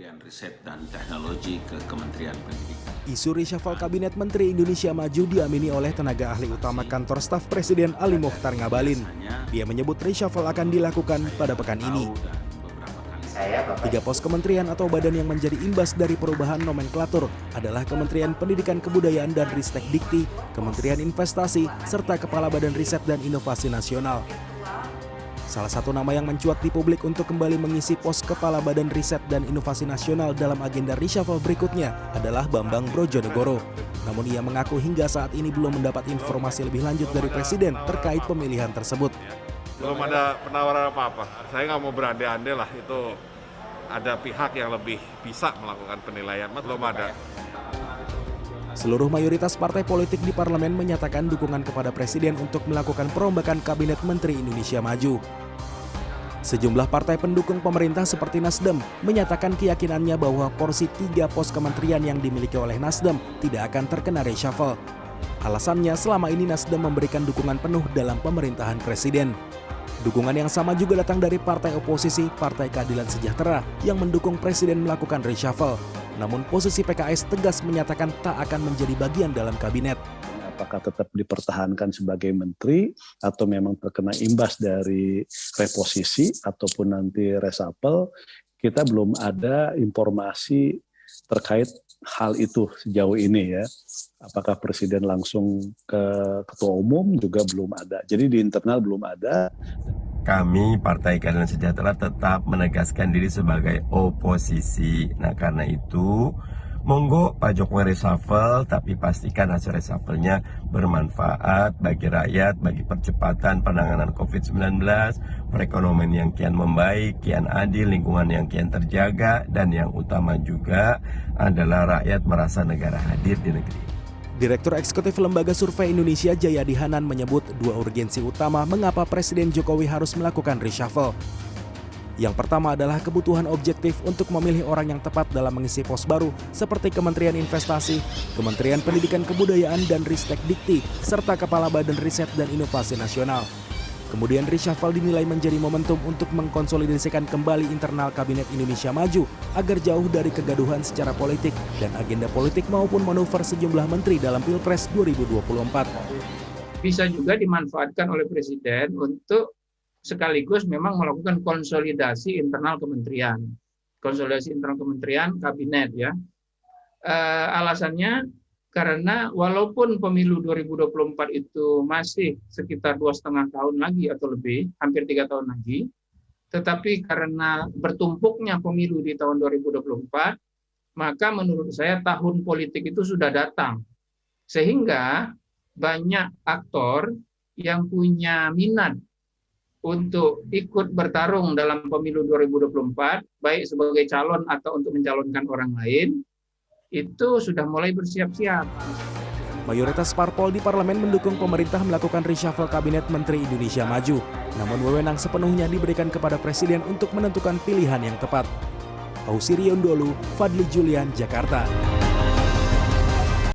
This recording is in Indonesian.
Kementerian Riset dan Teknologi ke Kementerian Pendidikan. Isu reshuffle Kabinet Menteri Indonesia Maju diamini oleh tenaga ahli utama kantor staf Presiden Ali Mokhtar Ngabalin. Dia menyebut reshuffle akan dilakukan pada pekan ini. 3 pos kementerian atau badan yang menjadi imbas dari perubahan nomenklatur adalah Kementerian Pendidikan Kebudayaan dan Ristek Dikti, Kementerian Investasi, serta Kepala Badan Riset dan Inovasi Nasional. Salah satu nama yang mencuat di publik untuk kembali mengisi pos Kepala Badan Riset dan Inovasi Nasional dalam agenda reshuffle berikutnya adalah Bambang Brojonegoro. Namun ia mengaku hingga saat ini belum mendapat informasi lebih lanjut dari Presiden terkait pemilihan tersebut. Belum ada penawaran apa-apa. Saya nggak mau berandai-andai lah, itu ada pihak yang lebih bisa melakukan penilaian, belum ada. Seluruh mayoritas partai politik di parlemen menyatakan dukungan kepada Presiden untuk melakukan perombakan Kabinet Menteri Indonesia Maju. Sejumlah partai pendukung pemerintah seperti Nasdem menyatakan keyakinannya bahwa porsi 3 pos kementerian yang dimiliki oleh Nasdem tidak akan terkena reshuffle. Alasannya selama ini Nasdem memberikan dukungan penuh dalam pemerintahan Presiden. Dukungan yang sama juga datang dari partai oposisi, Partai Keadilan Sejahtera, yang mendukung Presiden melakukan reshuffle. Namun posisi PKS tegas menyatakan tak akan menjadi bagian dalam kabinet. Apakah tetap dipertahankan sebagai menteri atau memang terkena imbas dari reposisi ataupun nanti reshuffle, kita belum ada informasi terkait hal itu sejauh ini ya. Apakah Presiden langsung ke Ketua Umum juga belum ada. Jadi di internal belum ada. Kami Partai Keadilan Sejahtera tetap menegaskan diri sebagai oposisi. Nah karena itu monggo Pak Jokowi reshuffle, tapi pastikan hasil reshuffle-nya bermanfaat bagi rakyat, bagi percepatan penanganan COVID-19, perekonomian yang kian membaik, kian adil, lingkungan yang kian terjaga, dan yang utama juga adalah rakyat merasa negara hadir di negeri. Direktur Eksekutif Lembaga Survei Indonesia Jayadi Hanan menyebut 2 urgensi utama mengapa Presiden Jokowi harus melakukan reshuffle. Yang pertama adalah kebutuhan objektif untuk memilih orang yang tepat dalam mengisi pos baru seperti Kementerian Investasi, Kementerian Pendidikan Kebudayaan dan Ristek Dikti, serta Kepala Badan Riset dan Inovasi Nasional. Kemudian reshuffle dinilai menjadi momentum untuk mengkonsolidasikan kembali internal Kabinet Indonesia Maju agar jauh dari kegaduhan secara politik dan agenda politik maupun manuver sejumlah menteri dalam Pilpres 2024. Bisa juga dimanfaatkan oleh Presiden untuk sekaligus memang melakukan konsolidasi internal kementerian. Konsolidasi internal kementerian, kabinet ya. Alasannya karena walaupun pemilu 2024 itu masih sekitar 2,5 tahun lagi atau lebih, hampir 3 tahun lagi, tetapi karena bertumpuknya pemilu di tahun 2024, maka menurut saya tahun politik itu sudah datang. Sehingga banyak aktor yang punya minat untuk ikut bertarung dalam pemilu 2024, baik sebagai calon atau untuk mencalonkan orang lain, itu sudah mulai bersiap-siap. Mayoritas parpol di parlemen mendukung pemerintah melakukan reshuffle Kabinet Menteri Indonesia Maju. Namun wewenang sepenuhnya diberikan kepada Presiden untuk menentukan pilihan yang tepat. Ausirion Dholu, Fadli Julian, Jakarta.